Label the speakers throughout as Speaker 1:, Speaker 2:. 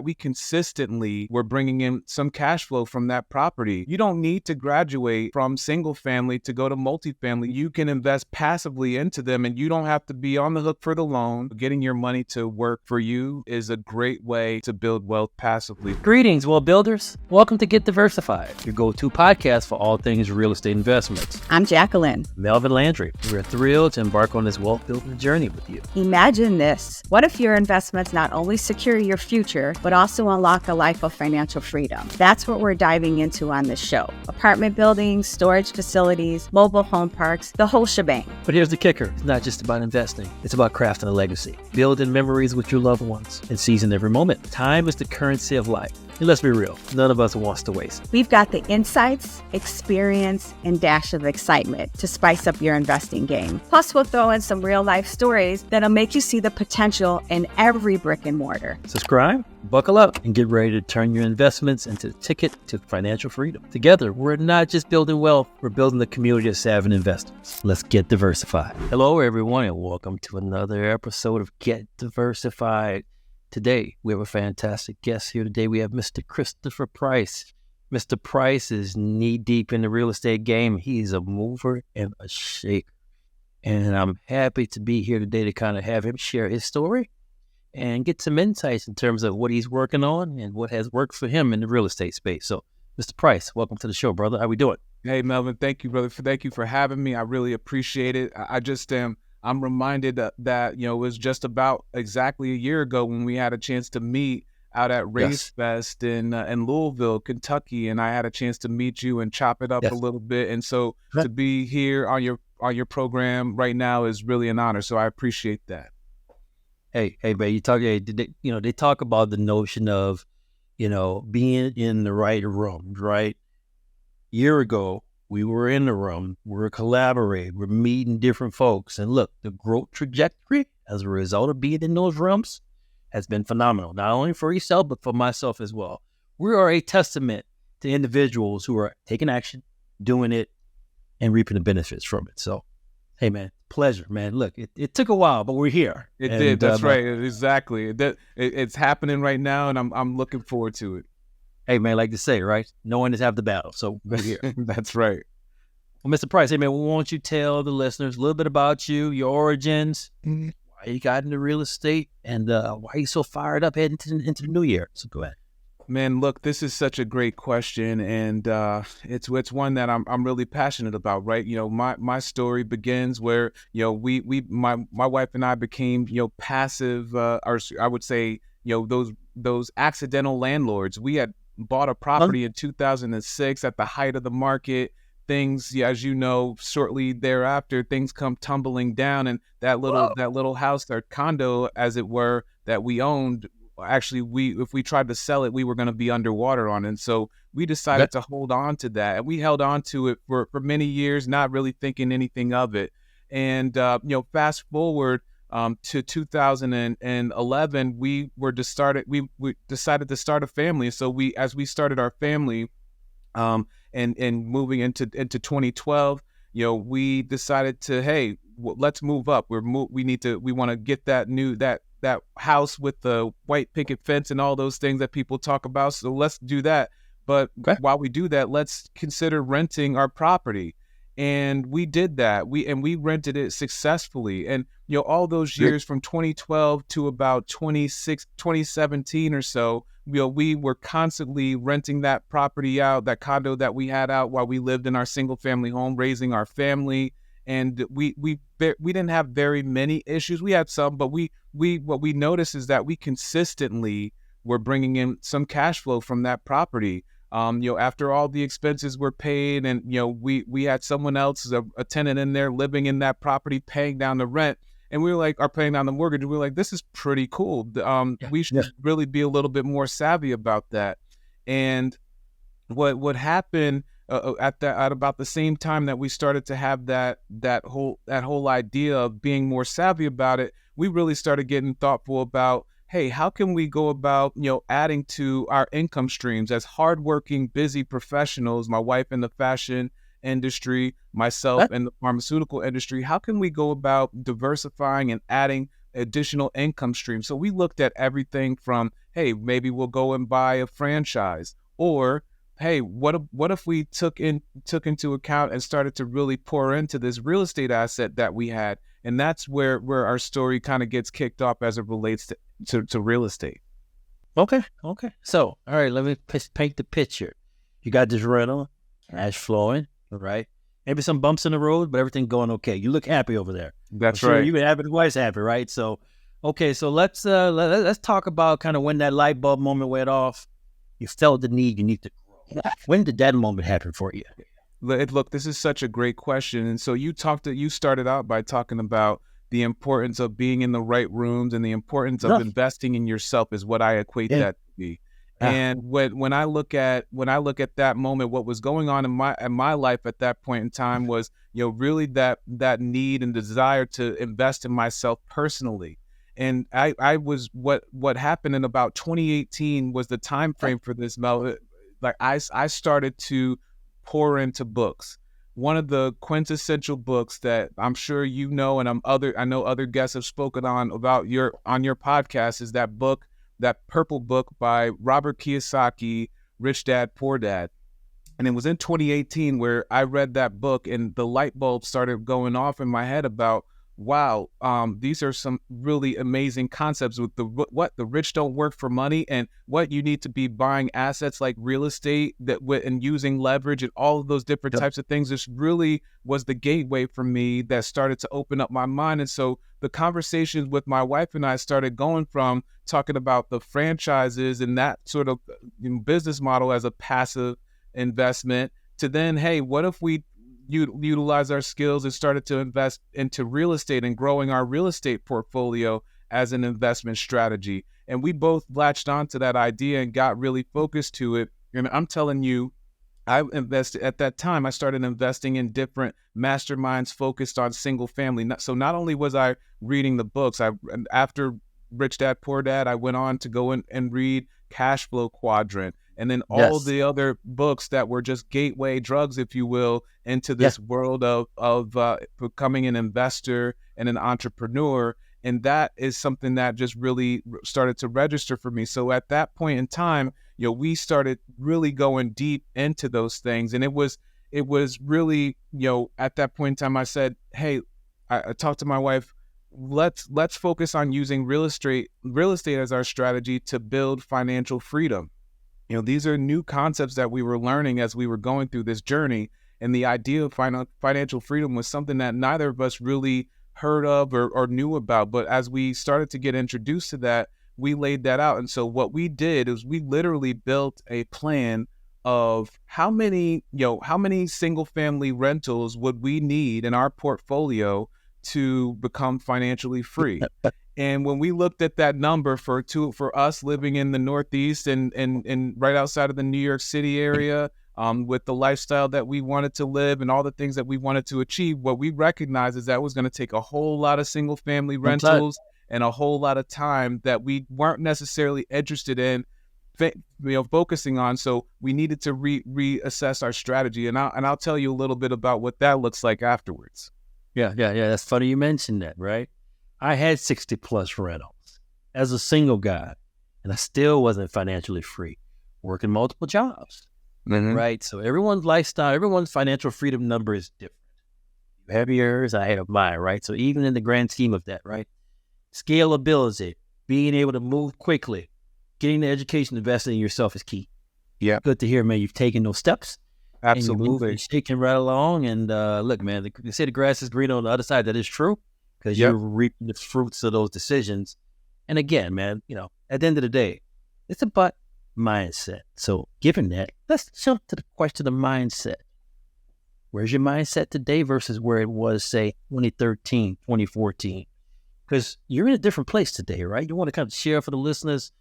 Speaker 1: we consistently were bringing in some cash flow from that property. You don't need to graduate from single family to go to multifamily. You can invest passively into them, and you don't have to be on the hook for the loan. Getting your money to work for you is a great way to build wealth passively.
Speaker 2: Greetings, wealth builders. Welcome to Get Diversified, your go-to podcast for all things real estate investments.
Speaker 3: I'm Jacqueline.
Speaker 2: Melvin Landry. We're thrilled to embark on this wealth building journey with you.
Speaker 3: Imagine this. What if your investments not only secure your future, but also unlock a life of financial freedom? That's what we're diving into on this show. Apartment buildings, storage facilities, mobile home parks, the whole shebang.
Speaker 2: But here's the kicker. It's not just about investing. It's about crafting a legacy, building memories with your loved ones, and seizing every moment. Time is the currency of life. And let's be real, none of us wants to waste.
Speaker 3: We've got the insights, experience, and dash of excitement to spice up your investing game. Plus, we'll throw in some real-life stories that'll make you see the potential in every brick and mortar.
Speaker 2: Subscribe, buckle up, and get ready to turn your investments into the ticket to financial freedom. Together, we're not just building wealth, we're building a community of savvy investors. Let's get diversified. Hello, everyone, and welcome to another episode of Get Diversified. Today, we have a fantastic guest here today. We have Mr. Christopher Price. Mr. Price is knee-deep in the real estate game. He's a mover and a shaker. And I'm happy to be here today to kind of have him share his story and get some insights in terms of what he's working on and what has worked for him in the real estate space. So, Mr. Price, welcome to the show, brother. How we doing?
Speaker 1: Hey, Melvin, thank you, brother. Thank you for having me. I really appreciate it. I just am. I'm reminded that it was just about exactly a year ago when we had a chance to meet out at Race Fest in Louisville, Kentucky, and I had a chance to meet you and chop it up a little bit. And so to be here on your program right now is really an honor. So I appreciate that.
Speaker 2: Hey, man, they talk about the notion of, being in the right room, right? Year ago, we were in the room, we're collaborating, we're meeting different folks. And look, the growth trajectory as a result of being in those rooms has been phenomenal, not only for yourself, but for myself as well. We are a testament to individuals who are taking action, doing it, and reaping the benefits from it. So, hey, man, pleasure, man. Look, it took a while, but we're here.
Speaker 1: It did. That's right. Exactly. It's happening right now, and I'm looking forward to it.
Speaker 2: Hey, man, like to say, right? No one is half the battle, so we're here.
Speaker 1: That's right.
Speaker 2: Well, Mr. Price, hey, man, why don't you tell the listeners a little bit about you, your origins, why you got into real estate, and why you so fired up heading into the new year? So go ahead.
Speaker 1: Man, look, this is such a great question, and it's one that I'm really passionate about, right? My story begins where my wife and I became passive, or I would say those accidental landlords. We had bought a property in 2006 at the height of the market. Things, as you know, shortly thereafter, things come tumbling down, and that little house, or condo, as it were, that we owned. Actually, if we tried to sell it, we were going to be underwater on it. And so we decided to hold on to that. And we held on to it for many years, not really thinking anything of it. And, fast forward to 2011, we decided to start a family. So as we started our family and moving into 2012, we decided to, hey, let's move up. We want to get that house with the white picket fence and all those things that people talk about. So let's do that. But while we do that, let's consider renting our property. And we did that. We rented it successfully. And, all those years from 2012 to about 2017 or so, we were constantly renting that property out, that condo that we had out while we lived in our single family home, raising our family. And we didn't have very many issues. We had some, but what we noticed is that we consistently were bringing in some cash flow from that property. After all the expenses were paid, and we had someone else, a tenant in there, living in that property, paying down the rent, and we were like, are paying down the mortgage. We were like, this is pretty cool. We should really be a little bit more savvy about that. And what happened at about the same time that we started to have that whole idea of being more savvy about it, we really started getting thoughtful about, hey, how can we go about, adding to our income streams as hardworking, busy professionals, my wife in the fashion industry, myself in the pharmaceutical industry, how can we go about diversifying and adding additional income streams? So we looked at everything from, hey, maybe we'll go and buy a franchise. Or, hey, what if we took into account and started to really pour into this real estate asset that we had? And that's where our story kind of gets kicked off as it relates to real estate.
Speaker 2: Okay. So, all right, let me paint the picture. You got this rental, cash flowing, all right? Maybe some bumps in the road, but everything going okay. You look happy over there.
Speaker 1: That's
Speaker 2: I'm sure
Speaker 1: right.
Speaker 2: you've been happy, the wife's happy, right? So, okay, so let's talk about kind of when that light bulb moment went off. You felt the need, you need to grow. When did that moment happen for you?
Speaker 1: Look, this is such a great question. And so you started out by talking about the importance of being in the right rooms and the importance of investing in yourself is what I equate that to be. And when I look at that moment, what was going on in my life at that point in time was, really that need and desire to invest in myself personally. And I was what happened in about 2018 was the time frame for this, Mel. Like I started to pour into books. One of the quintessential books that I'm sure you know, and I know other guests have spoken on your podcast is that book, that purple book by Robert Kiyosaki, Rich Dad, Poor Dad. And it was in 2018 where I read that book and the light bulb started going off in my head about, wow, these are some really amazing concepts with the rich don't work for money, and what you need to be buying assets like real estate and using leverage and all of those different types of things. This really was the gateway for me that started to open up my mind. And so the conversations with my wife and I started going from talking about the franchises and that sort of business model as a passive investment to then, hey, what if we utilize our skills and started to invest into real estate and growing our real estate portfolio as an investment strategy? And we both latched onto that idea and got really focused to it. And I'm telling you, I invested at that time. I started investing in different masterminds focused on single family. So not only was I reading the books, after Rich Dad, Poor Dad, I went on to go in and read Cash Flow Quadrant, and then all the other books that were just gateway drugs, if you will, into this world of becoming an investor and an entrepreneur. And that is something that just really started to register for me. So at that point in time, we started really going deep into those things. And it was really, at that point in time, I said, hey, I talked to my wife, let's focus on using real estate as our strategy to build financial freedom. These are new concepts that we were learning as we were going through this journey. And the idea of financial freedom was something that neither of us really heard of or knew about. But as we started to get introduced to that, we laid that out. And so what we did is we literally built a plan of how many single family rentals would we need in our portfolio to become financially free. And when we looked at that number for us living in the Northeast and right outside of the New York City area, with the lifestyle that we wanted to live and all the things that we wanted to achieve, what we recognized is that was going to take a whole lot of single family rentals and a whole lot of time that we weren't necessarily interested in focusing on. So we needed to reassess our strategy. And I'll tell you a little bit about what that looks like afterwards.
Speaker 2: Yeah. That's funny you mentioned that, right? I had 60 plus rentals as a single guy, and I still wasn't financially free, working multiple jobs, right? So everyone's lifestyle, everyone's financial freedom number is different. You have yours, I have mine, right? So even in the grand scheme of that, right? Scalability, being able to move quickly, getting the education, investing in yourself is key.
Speaker 1: Yeah.
Speaker 2: Good to hear, man. You've taken those steps.
Speaker 1: Absolutely.
Speaker 2: And you're moving, shaking right along. And look, man, they say the grass is green on the other side. That is true. Because you're reaping the fruits of those decisions. And again, man, at the end of the day, it's about mindset. So given that, let's jump to the question of mindset. Where's your mindset today versus where it was, say, 2013, 2014? Because you're in a different place today, right? You want to kind of share for the listeners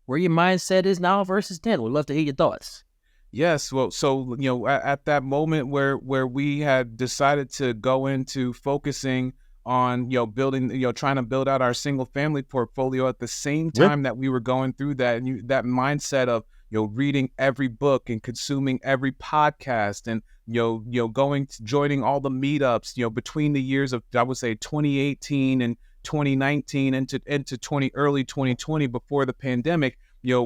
Speaker 2: where your mindset is now versus then. We'd love to hear your thoughts.
Speaker 1: Yes. Well, so, at that moment where we had decided to go into focusing on, building, trying to build out our single family portfolio at the same time that we were going through that, and that mindset of, reading every book and consuming every podcast and, joining all the meetups, between the years of, I would say 2018 and 2019 into early 2020 before the pandemic,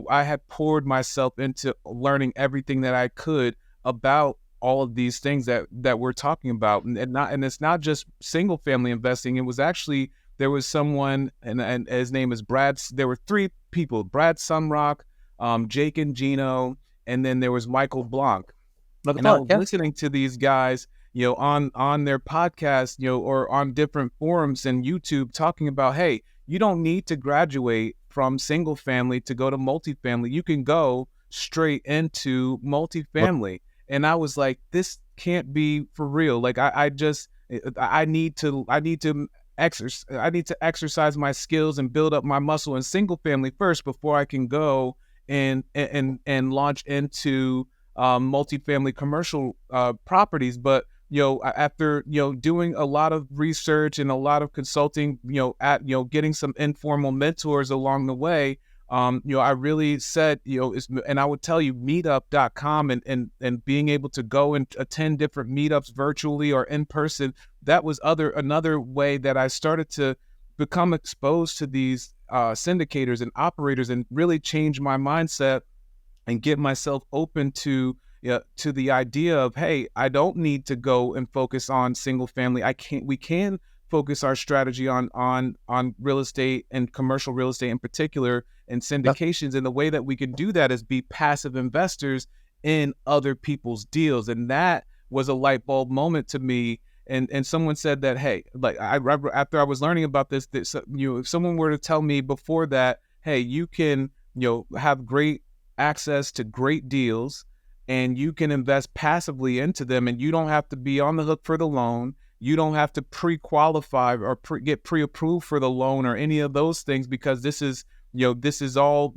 Speaker 1: I had poured myself into learning everything that I could about all of these things that we're talking about, and it's not just single family investing. It was actually, there was someone, and his name is Brad. There were three people: Brad Sunrock, Jake and Gino, and then there was Michael Blanc. And I was listening to these guys, on their podcast, or on different forums and YouTube, talking about, hey, you don't need to graduate from single family to go to multifamily. You can go straight into multifamily. And I was like, this can't be for real. Like, I need to exercise my skills and build up my muscle in single family first before I can go and launch into multifamily commercial properties. But after doing a lot of research and a lot of consulting, getting some informal mentors along the way, I really said, and I would tell you, meetup.com and being able to go and attend different meetups virtually or in person, that was another way that I started to become exposed to these syndicators and operators, and really change my mindset and get myself open to the idea of, hey, I don't need to go and focus on single family. We can focus our strategy on real estate and commercial real estate in particular, and syndications. And the way that we can do that is be passive investors in other people's deals. And that was a light bulb moment to me. And someone said that, hey, like after I was learning about this, if someone were to tell me before that, hey, you can have great access to great deals, and you can invest passively into them, and you don't have to be on the hook for the loan. You don't have to pre-qualify or get pre-approved for the loan or any of those things, because this is all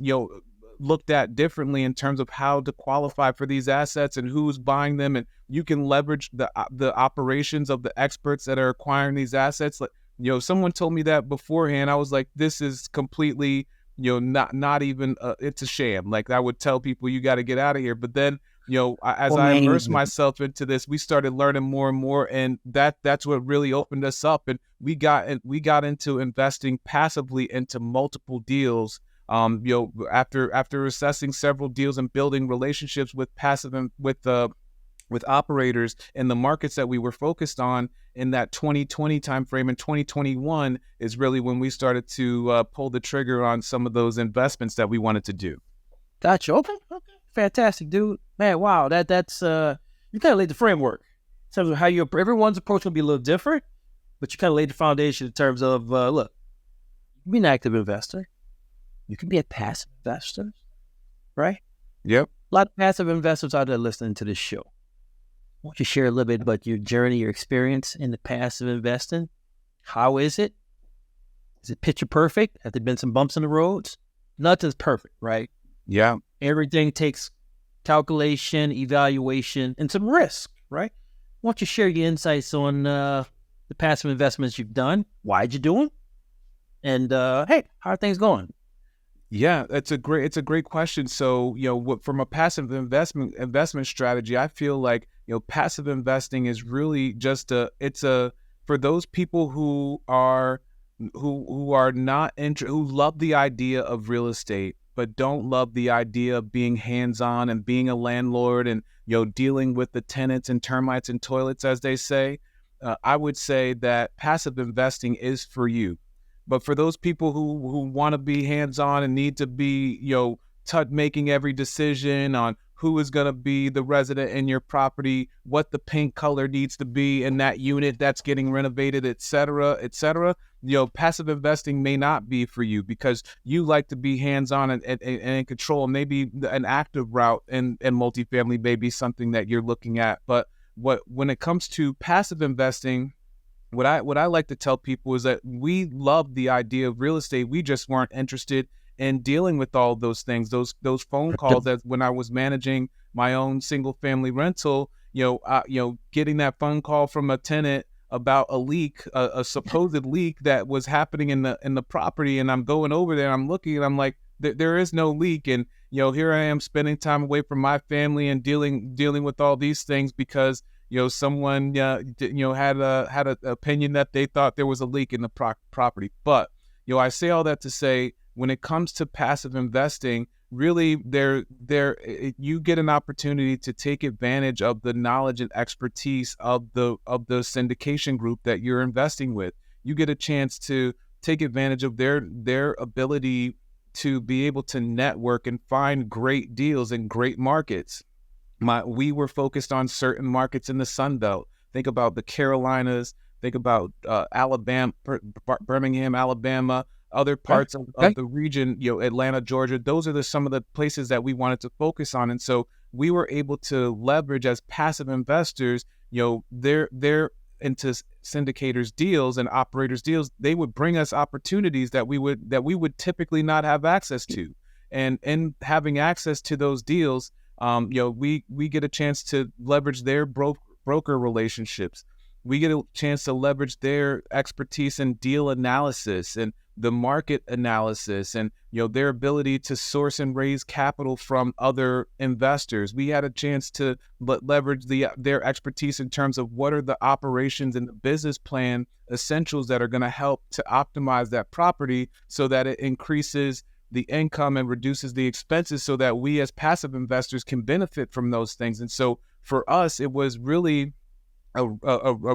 Speaker 1: looked at differently in terms of how to qualify for these assets and who's buying them, and you can leverage the operations of the experts that are acquiring these assets. Like, someone told me that beforehand. I was like, this is completely not even it's a sham. Like, I would tell people, you got to get out of here. But then as I immersed myself into this, we started learning more and more, and that's what really opened us up, and we got into investing passively into multiple deals. After assessing several deals and building relationships with with operators in the markets that we were focused on in that 2020 timeframe. And 2021 is really when we started to pull the trigger on some of those investments that we wanted to do.
Speaker 2: Gotcha. Okay. Fantastic, dude. Man, wow. That's you kind of laid the framework in terms of how everyone's approach will be a little different, but you kind of laid the foundation in terms of, look, you can be an active investor. You can be a passive investor, right?
Speaker 1: Yep.
Speaker 2: A lot of passive investors out there listening to this show. Why don't you share a little bit about your journey, your experience in the passive investing? How is it? Is it picture perfect? Have there been some bumps in the roads? Nothing's perfect, right?
Speaker 1: Yeah.
Speaker 2: Everything takes calculation, evaluation, and some risk, right? Why don't you share your insights on the passive investments you've done? Why'd you do them? And hey, how are things going?
Speaker 1: Yeah, it's a great question. So, from a passive investment strategy, I feel like, passive investing is really just for those people who are not who love the idea of real estate, but don't love the idea of being hands-on and being a landlord and, dealing with the tenants and termites and toilets, as they say. I would say that passive investing is for you. But for those people who want to be hands-on and need to be, making every decision on who is going to be the resident in your property, what the paint color needs to be in that unit that's getting renovated, et cetera, passive investing may not be for you, because you like to be hands-on and in control. Maybe an active route and multifamily may be something that you're looking at. But when it comes to passive investing, what I like to tell people is that we love the idea of real estate. We just weren't interested in dealing with all those things, those phone calls that when I was managing my own single family rental, getting that phone call from a tenant about a leak, a supposed leak that was happening in the property. And I'm going over there and I'm looking and I'm like, there is no leak. And, here I am spending time away from my family and dealing with all these things because someone, had an opinion that they thought there was a leak in the property. But, I say all that to say when it comes to passive investing, really you get an opportunity to take advantage of the knowledge and expertise of the syndication group that you're investing with. You get a chance to take advantage of their ability to be able to network and find great deals in great markets. We were focused on certain markets in the Sun Belt. Think about the Carolinas. Think about Alabama, Birmingham, Alabama, other parts of the region, Atlanta, Georgia. Those are some of the places that we wanted to focus on. And so we were able to leverage as passive investors, their into syndicators deals and operators deals. They would bring us opportunities that we would typically not have access to. And in having access to those deals, we get a chance to leverage their broker relationships. We get a chance to leverage their expertise in deal analysis and the market analysis and, their ability to source and raise capital from other investors. We had a chance to leverage their expertise in terms of what are the operations and the business plan essentials that are going to help to optimize that property so that it increases the income and reduces the expenses so that we as passive investors can benefit from those things. And so for us, it was really a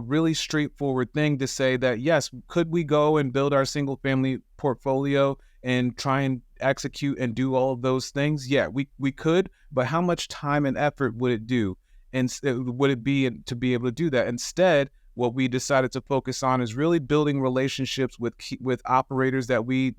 Speaker 1: really straightforward thing to say that, yes, could we go and build our single family portfolio and try and execute and do all of those things? Yeah, we could, but how much time and effort would it do? And would it be to be able to do that? Instead, what we decided to focus on is really building relationships with operators that we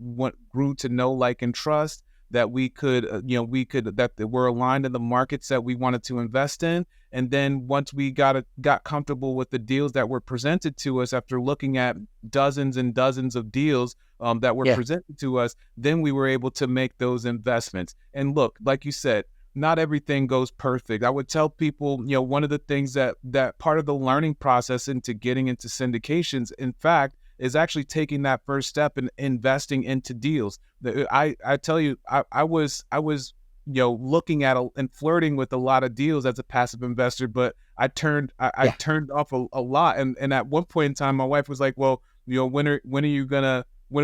Speaker 1: grew to know, like, and trust, that we could, that we're aligned in the markets that we wanted to invest in. And then once we got comfortable with the deals that were presented to us after looking at dozens and dozens of deals that were presented to us, then we were able to make those investments. And look, like you said, not everything goes perfect. I would tell people, one of the things that part of the learning process into getting into syndications, in fact, is actually taking that first step and investing into deals. I tell you, I was looking at and flirting with a lot of deals as a passive investor, but I turned off a lot. And at one point in time, my wife was like, well, when are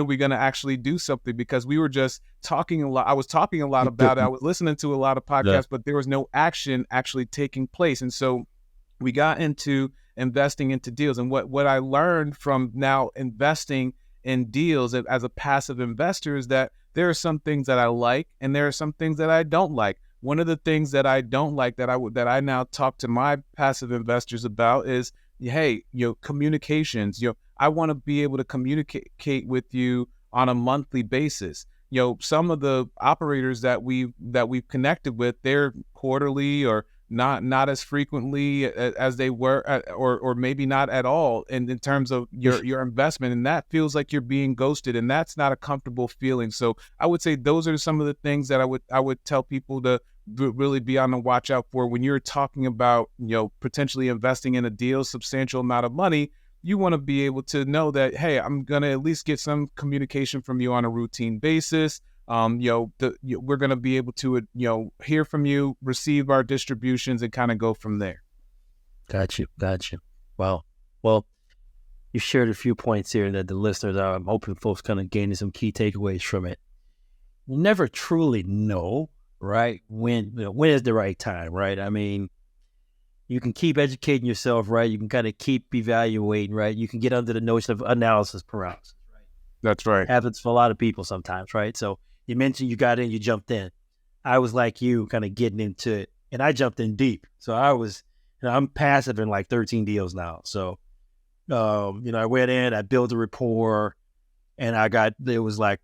Speaker 1: we gonna actually do something? Because we were just talking a lot. I was talking a lot about it. I was listening to a lot of podcasts, but there was no action actually taking place. And so we got into investing into deals. And what I learned from now investing in deals as a passive investor is that there are some things that I like and there are some things that I don't like. One of the things that I don't like that I now talk to my passive investors about is, hey, communications. I want to be able to communicate with you on a monthly basis. Some of the operators that we've connected with, they're quarterly or not as frequently as they were, or maybe not at all in terms of your investment. And that feels like you're being ghosted, and that's not a comfortable feeling. So I would say those are some of the things that I would tell people to really be on the watch out for when you're talking about, potentially investing in a deal, substantial amount of money. You want to be able to know that, hey, I'm going to at least get some communication from you on a routine basis. We're going to be able to, hear from you, receive our distributions, and kind of go from there.
Speaker 2: Got you. Wow. Well, you shared a few points here that the listeners I'm hoping folks kind of gaining some key takeaways from it. You never truly know, right? When is the right time, right? I mean, you can keep educating yourself, right? You can kind of keep evaluating, right? You can get under the notion of analysis paralysis, right?
Speaker 1: That's right.
Speaker 2: Happens for a lot of people sometimes, right? So you mentioned you got in, you jumped in. I was like you, kind of getting into it, and I jumped in deep. So I was, I'm passive in like 13 deals now. So, I went in, I built a rapport, and it was like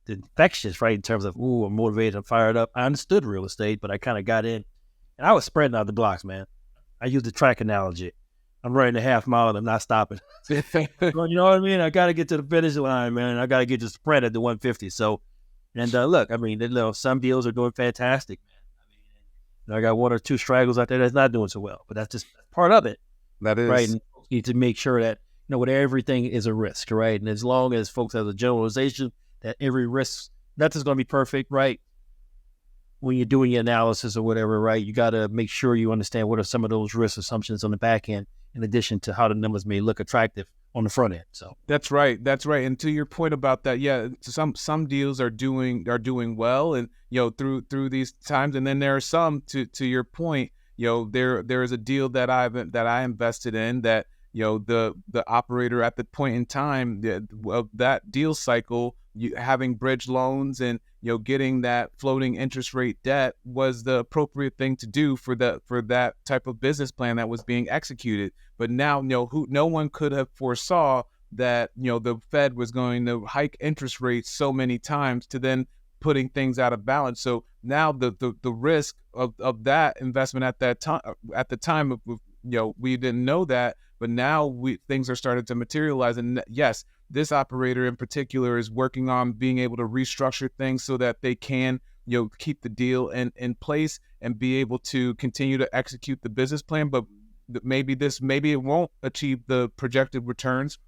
Speaker 2: infectious, right? In terms of, I'm motivated, I'm fired up. I understood real estate, but I kind of got in, and I was spreading out the blocks, man. I use the track analogy. I'm running a half mile and I'm not stopping. You know what I mean? I got to get to the finish line, man. I got to get to sprint at the 150. So, and look, I mean, some deals are doing fantastic, man. I mean, I got one or two straggles out there that's not doing so well, but that's just part of it.
Speaker 1: That is.
Speaker 2: Right. And you need to make sure that, with everything is a risk, right? And as long as folks have a generalization that every risk, nothing's going to be perfect, right? When you're doing your analysis or whatever, right, you got to make sure you understand what are some of those risk assumptions on the back end, in addition to how the numbers may look attractive on the front end. So
Speaker 1: that's right. That's right. And to your point about that, yeah, some deals are doing well, and through these times, and then there are some, to your point, there is a deal that I invested in that the operator at the point in time of that deal cycle, having bridge loans and getting that floating interest rate debt was the appropriate thing to do for that type of business plan that was being executed. But now no one could have foresaw that the Fed was going to hike interest rates so many times to then putting things out of balance. So now the risk of that investment at the time of we didn't know that, but now things are starting to materialize. And yes, this operator in particular is working on being able to restructure things so that they can keep the deal in place and be able to continue to execute the business plan. But maybe it won't achieve the projected returns.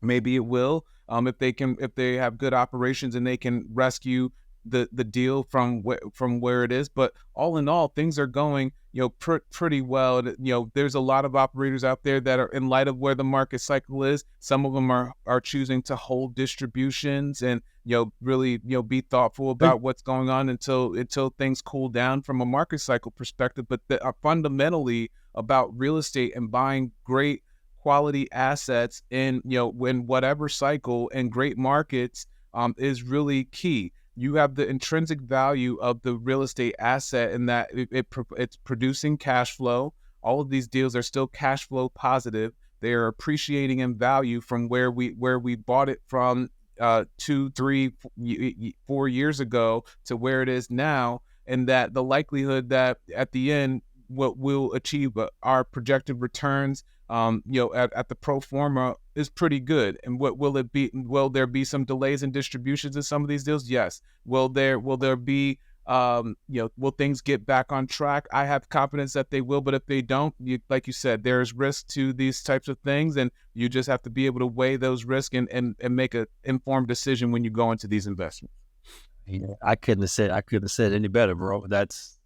Speaker 1: Maybe it will, if they have good operations and they can rescue the deal from where it is. But all in all, things are going pretty well. There's a lot of operators out there that are, in light of where the market cycle is, some of them are choosing to hold distributions and really be thoughtful about what's going on until things cool down from a market cycle perspective. But that are fundamentally about real estate and buying great quality assets in whatever cycle and great markets is really key. You have the intrinsic value of the real estate asset in that it's producing cash flow. All of these deals are still cash flow positive. They are appreciating in value from where we bought it from 2, 3, 4 years ago to where it is now, and that the likelihood that at the end what we'll achieve our projected returns at the pro forma is pretty good. And what will it be? Will there be some delays in distributions in some of these deals? Yes. Will there be will things get back on track? I have confidence that they will, but if they don't, like you said, there's risk to these types of things, and you just have to be able to weigh those risks and make an informed decision when you go into these investments.
Speaker 2: I couldn't have said any better, bro. That's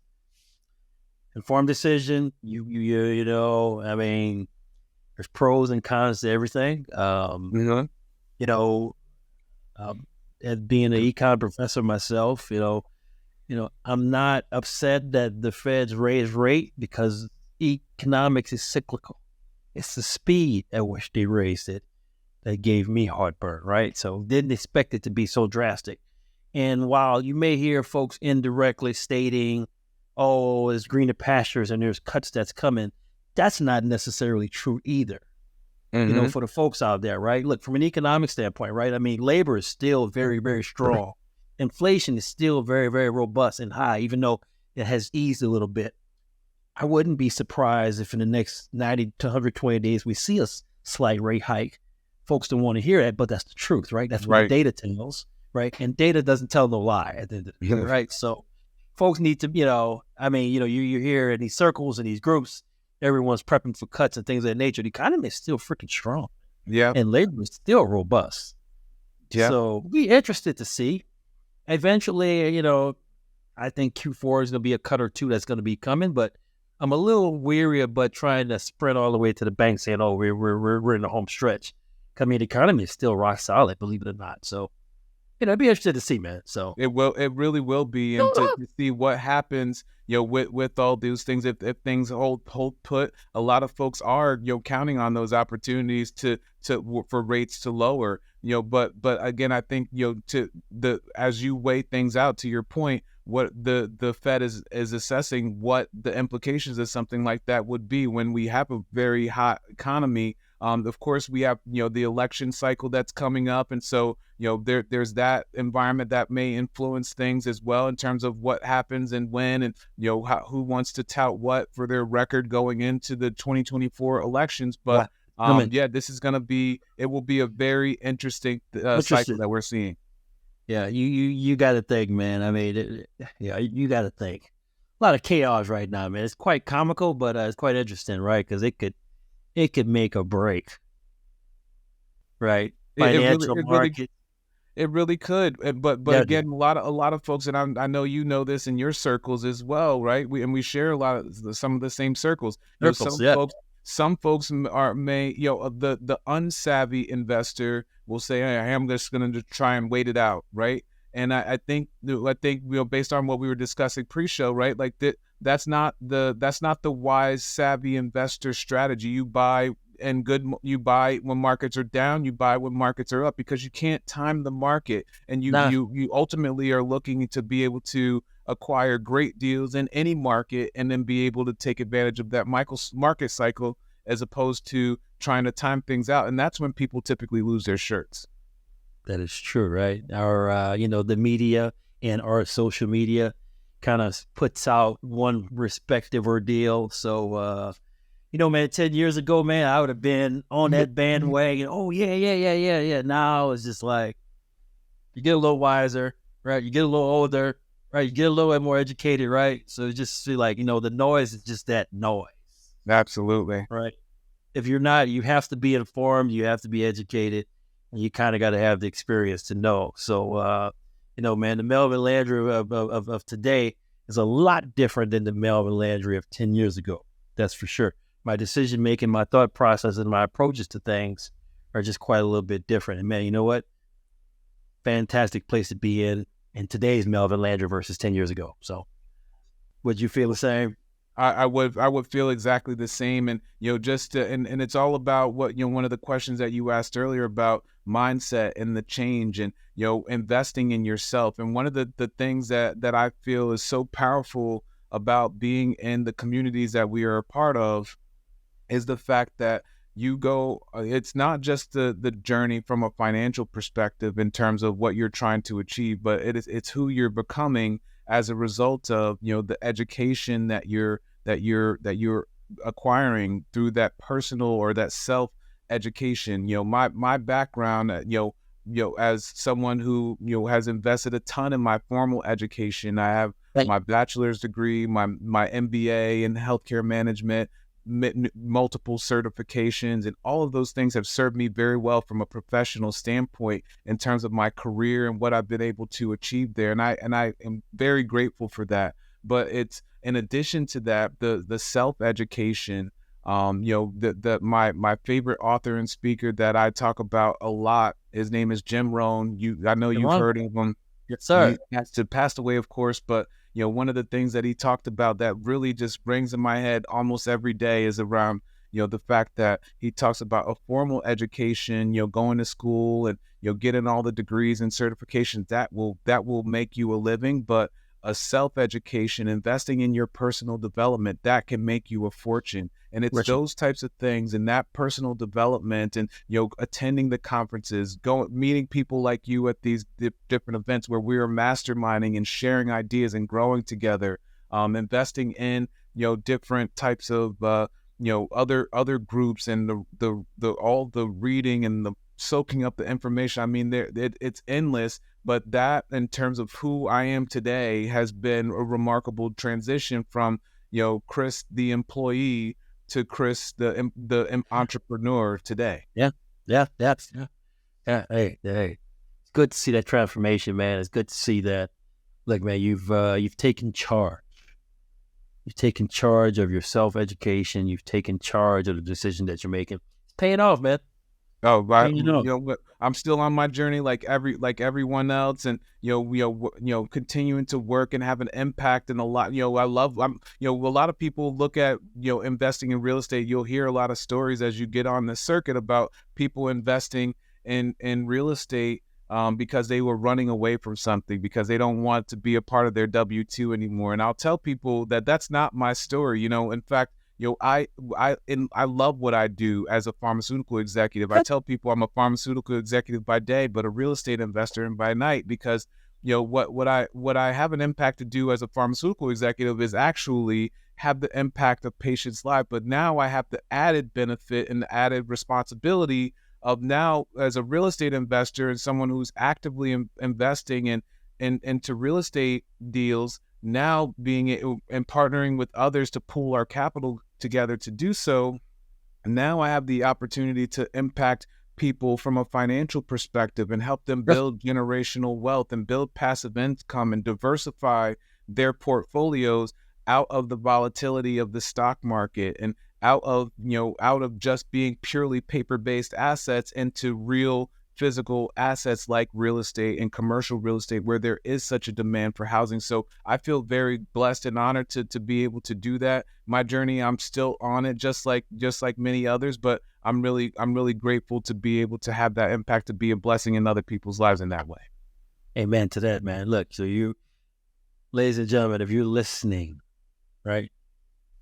Speaker 2: informed decision. I mean, there's pros and cons to everything. And being an econ professor myself, I'm not upset that the Feds raised rate because economics is cyclical. It's the speed at which they raised it that gave me heartburn, right? So didn't expect it to be so drastic. And while you may hear folks indirectly stating, oh, there's greener pastures and there's cuts that's coming, that's not necessarily true either.
Speaker 1: Mm-hmm.
Speaker 2: For the folks out there, right? Look, from an economic standpoint, right? I mean, labor is still very, very strong. Inflation is still very, very robust and high, even though it has eased a little bit. I wouldn't be surprised if in the next 90 to 120 days we see a slight rate hike. Folks don't want to hear that, but that's the truth, right? That's what the data tells, right? And data doesn't tell no lie at the end of the day, right? So folks need to, you hear in these circles and these groups, everyone's prepping for cuts and things of that nature. The economy is still freaking strong.
Speaker 1: Yeah.
Speaker 2: And labor is still robust. Yeah. So be interested to see. Eventually, I think Q4 is going to be a cut or two that's going to be coming, but I'm a little weary about trying to sprint all the way to the bank saying, oh, we're in the home stretch. I mean, the economy is still rock solid, believe it or not. So, I'd be interested to see, man. So
Speaker 1: it really will be, and to see what happens, with all these things. If things hold put, a lot of folks are, counting on those opportunities for rates to lower, but again, I think, as you weigh things out, to your point, what the Fed is assessing what the implications of something like that would be when we have a very hot economy. Of course, we have, the election cycle that's coming up. And so, there's that environment that may influence things as well in terms of what happens and when, and, who wants to tout what for their record going into the 2024 elections. But this is going to be, it will be a very interesting cycle that we're seeing.
Speaker 2: Yeah, you got to think, man. I mean, you got to think. A lot of chaos right now, man. It's quite comical, but it's quite interesting, right? Because it could make or break, right? Financial market.
Speaker 1: It really could, but again, a lot of folks, and I know in your circles as well, right? We share some of the same circles. some folks the unsavvy investor will say, hey, I'm just going to try and wait it out, right? And I think based on what we were discussing pre-show, right, like that's not the wise, savvy investor strategy. You buy when markets are down, you buy when markets are up, because you can't time the market, and you ultimately are looking to be able to acquire great deals in any market and then be able to take advantage of that market cycle, as opposed to trying to time things out. And that's when people typically lose their shirts.
Speaker 2: That is true, right? Our, the media and our social media kind of puts out one respective ordeal. So, man, 10 years ago, man, I would have been on that bandwagon. Oh, yeah. Now it's just like, you get a little wiser, right? You get a little older, right? You get a little bit more educated, right? So it's just like, the noise is just that noise.
Speaker 1: Absolutely.
Speaker 2: Right. If you're not, you have to be informed, you have to be educated, and you kind of got to have the experience to know. So, man, the Melvin Landry of today is a lot different than the Melvin Landry of 10 years ago. That's for sure. My decision-making, my thought process, and my approaches to things are just quite a little bit different. And man, you know what? Fantastic place to be in today's Melvin Landry versus 10 years ago. So would you feel the same?
Speaker 1: I would feel exactly the same. And, and it's all about what, one of the questions that you asked earlier about mindset and the change and, investing in yourself. And one of the things that I feel is so powerful about being in the communities that we are a part of is the fact that it's not just the journey from a financial perspective in terms of what you're trying to achieve, but it's who you're becoming as a result of, the education that you're acquiring through that personal or that self education. My background, as someone who, has invested a ton in my formal education. I have my bachelor's degree, my MBA in healthcare management, multiple certifications, and all of those things have served me very well from a professional standpoint in terms of my career and what I've been able to achieve there. And I am very grateful for that. But it's, in addition to that, the self-education, my favorite author and speaker that I talk about a lot, his name is Jim Rohn. I know you've heard of him.
Speaker 2: Yes, sir.
Speaker 1: He passed away, of course, but one of the things that he talked about that really just rings in my head almost every day is around, the fact that he talks about a formal education, going to school and, getting all the degrees and certifications that will make you a living, but a self-education, investing in your personal development, that can make you a fortune. And it's those types of things and that personal development and, attending the conferences, meeting people like you at these different events where we are masterminding and sharing ideas and growing together, investing in, different types of, other groups and all the reading and the soaking up the information. I mean, it's endless. But that, in terms of who I am today, has been a remarkable transition from, Chris, the employee, to Chris, the entrepreneur today.
Speaker 2: Yeah. Hey, it's good to see that transformation, man. It's good to see that. Look, man, you've taken charge. You've taken charge of your self-education. You've taken charge of the decision that you're making. It's paying off, man.
Speaker 1: Oh, I'm still on my journey like everyone else, and continuing to work and have an impact. And a lot, a lot of people look at investing in real estate. You'll hear a lot of stories as you get on the circuit about people investing in real estate because they were running away from something, because they don't want to be a part of their W-2 anymore. And I'll tell people that that's not my story. In fact, I love what I do as a pharmaceutical executive. I tell people I'm a pharmaceutical executive by day, but a real estate investor by night, because what I have an impact to do as a pharmaceutical executive is actually have the impact of patients' lives. But now I have the added benefit and the added responsibility of, now as a real estate investor and someone who's actively investing into real estate deals, now being and partnering with others to pool our capital together to do so. Now I have the opportunity to impact people from a financial perspective and help them build generational wealth and build passive income and diversify their portfolios out of the volatility of the stock market and out of just being purely paper-based assets into real physical assets like real estate and commercial real estate, where there is such a demand for housing. So I feel very blessed and honored to be able to do that. My journey, I'm still on it, just like many others, but I'm really grateful to be able to have that impact, to be a blessing in other people's lives in that way.
Speaker 2: Amen to that, man. Look, so you, ladies and gentlemen, if you're listening, right,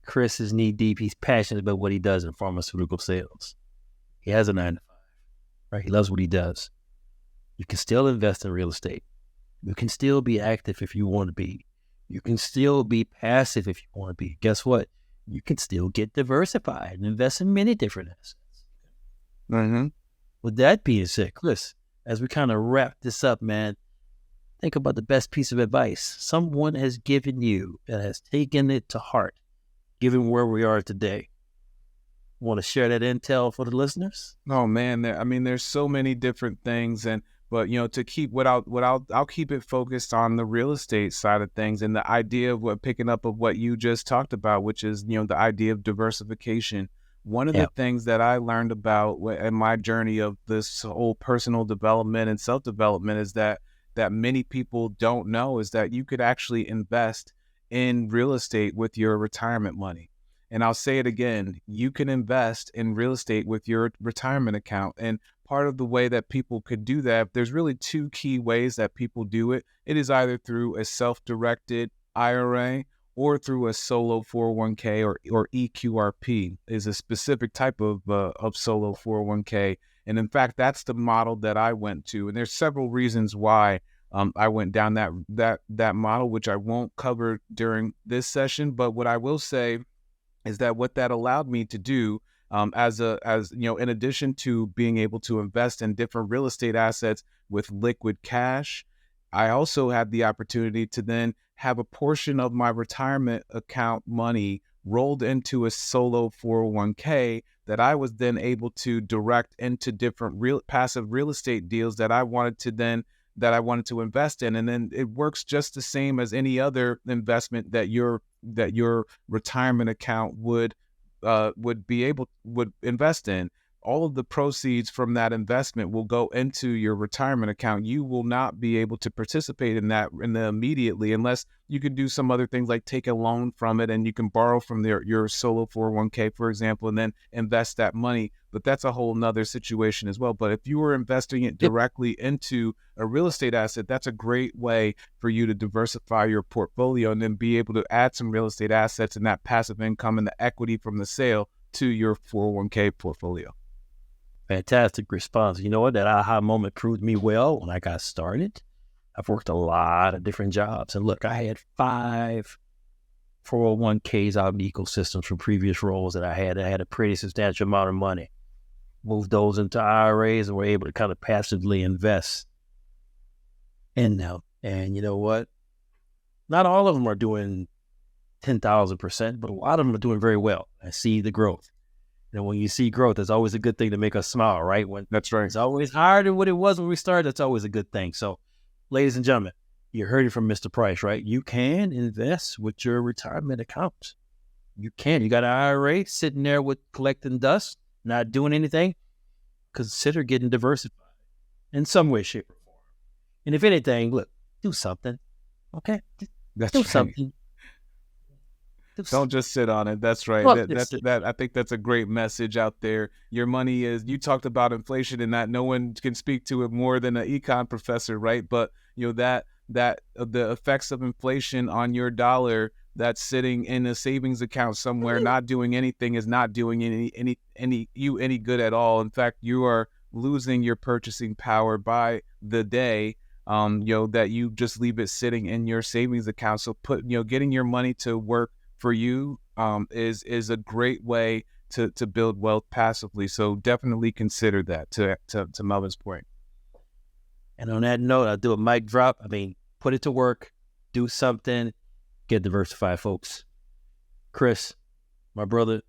Speaker 2: Chris is knee deep. He's passionate about what he does in pharmaceutical sales. He has a 9 to 5, right? He loves what he does. You can still invest in real estate. You can still be active if you want to be. You can still be passive if you want to be. Guess what? You can still get diversified and invest in many different assets.
Speaker 1: Mm-hmm.
Speaker 2: With that being said, Chris, as we kind of wrap this up, man, think about the best piece of advice someone has given you that has taken it to heart, given where we are today. Want to share that intel for the listeners?
Speaker 1: Oh man, there's so many different things, but to keep I'll keep it focused on the real estate side of things, and the idea of picking up of what you just talked about, which is the idea of diversification. One of the things that I learned about in my journey of this whole personal development and self-development is that many people don't know is that you could actually invest in real estate with your retirement money. And I'll say it again, you can invest in real estate with your retirement account. And part of the way that people could do that, there's really two key ways that people do it. It is either through a self-directed IRA or through a solo 401k or EQRP is a specific type of solo 401k. And in fact, that's the model that I went to. And there's several reasons why I went down that model, which I won't cover during this session. But what I will say is that what that allowed me to do, in addition to being able to invest in different real estate assets with liquid cash, I also had the opportunity to then have a portion of my retirement account money rolled into a solo 401k that I was then able to direct into different passive real estate deals that I wanted to invest in. And then it works just the same as any other investment that your retirement account would invest in. All of the proceeds from that investment will go into your retirement account. You will not be able to participate in that immediately unless you can do some other things like take a loan from it, and you can borrow from your solo 401k, for example, and then invest that money. But that's a whole nother situation as well. But if you were investing it directly into a real estate asset, that's a great way for you to diversify your portfolio and then be able to add some real estate assets and that passive income and the equity from the sale to your 401k portfolio.
Speaker 2: Fantastic response. You know what? That aha moment proved me well when I got started. I've worked a lot of different jobs. And look, I had 5 401ks out in ecosystems from previous roles that I had. I had a pretty substantial amount of money. Moved those into IRAs and were able to kind of passively invest in them. And you know what? Not all of them are doing 10,000%, but a lot of them are doing very well. I see the growth. And when you see growth, it's always a good thing to make us smile, right? When
Speaker 1: that's right.
Speaker 2: It's always higher than what it was when we started. That's always a good thing. So, ladies and gentlemen, you heard it from Mr. Price, right? You can invest with your retirement account. You can. You got an IRA sitting there with collecting dust, not doing anything. Consider getting diversified in some way, shape, or form. And if anything, look, do something. Okay? Do something.
Speaker 1: Don't just sit on it. That's right. I think that's a great message out there. Your money you talked about inflation and that no one can speak to it more than an econ professor, right? But that the effects of inflation on your dollar that's sitting in a savings account somewhere, not doing anything, is not doing any good at all. In fact, you are losing your purchasing power by the day. That you just leave it sitting in your savings account. So getting your money to work for you is a great way to build wealth passively. So definitely consider that, to Melvin's point.
Speaker 2: And on that note, I'll do a mic drop. Put it to work, do something, get diversified, folks. Chris, my brother,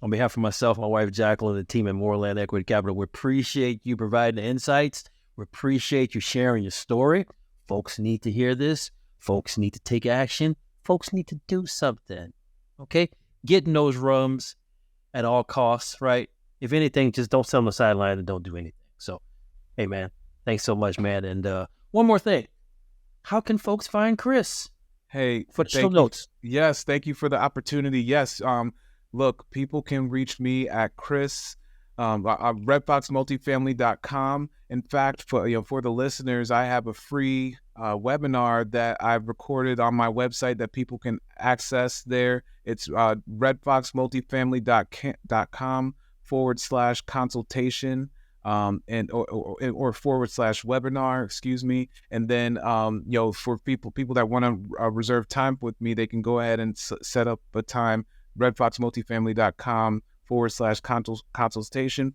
Speaker 2: on behalf of myself, my wife, Jacqueline, and the team at Moreland Equity Capital, we appreciate you providing the insights. We appreciate you sharing your story. Folks need to hear this. Folks need to take action. Folks need to do something, okay? Get in those rooms, at all costs, right? If anything, just don't sit on the sideline and don't do anything. So, hey, man, thanks so much, man. And one more thing. How can folks find Chris?
Speaker 1: Hey,
Speaker 2: For show notes.
Speaker 1: Yes, thank you for the opportunity. Yes, look, people can reach me at Chris, redfoxmultifamily.com. In fact, for the listeners, I have a free webinar that I've recorded on my website that people can access there. It's redfoxmultifamily.com/consultation. And or /webinar, excuse me. And then, for people that want to reserve time with me, they can go ahead and set up a time, redfoxmultifamily.com/consultation/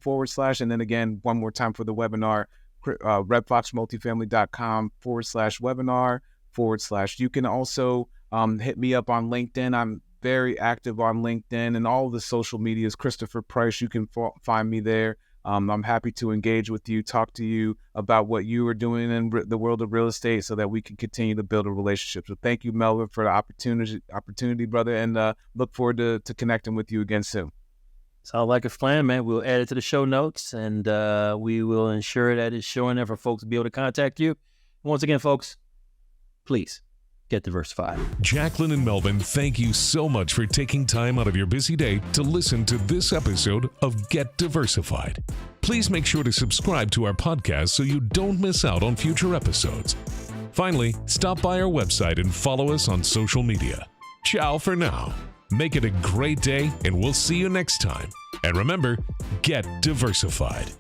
Speaker 1: and then again, one more time for the webinar, redfoxmultifamily.com/webinar/ You can also hit me up on LinkedIn. I'm very active on LinkedIn and all the social medias. Christopher Price, you can find me there. I'm happy to engage with you, talk to you about what you are doing in the world of real estate so that we can continue to build a relationship. So thank you, Melvin, for the opportunity, brother, and look forward to connecting with you again soon.
Speaker 2: Sounds like a plan, man. We'll add it to the show notes, and we will ensure that it's showing there for folks to be able to contact you. Once again, folks, please get diversified.
Speaker 4: Jacqueline and Melvin, thank you so much for taking time out of your busy day to listen to this episode of Get Diversified. Please make sure to subscribe to our podcast so you don't miss out on future episodes. Finally, stop by our website and follow us on social media. Ciao for now. Make it a great day, and we'll see you next time. And remember, get diversified.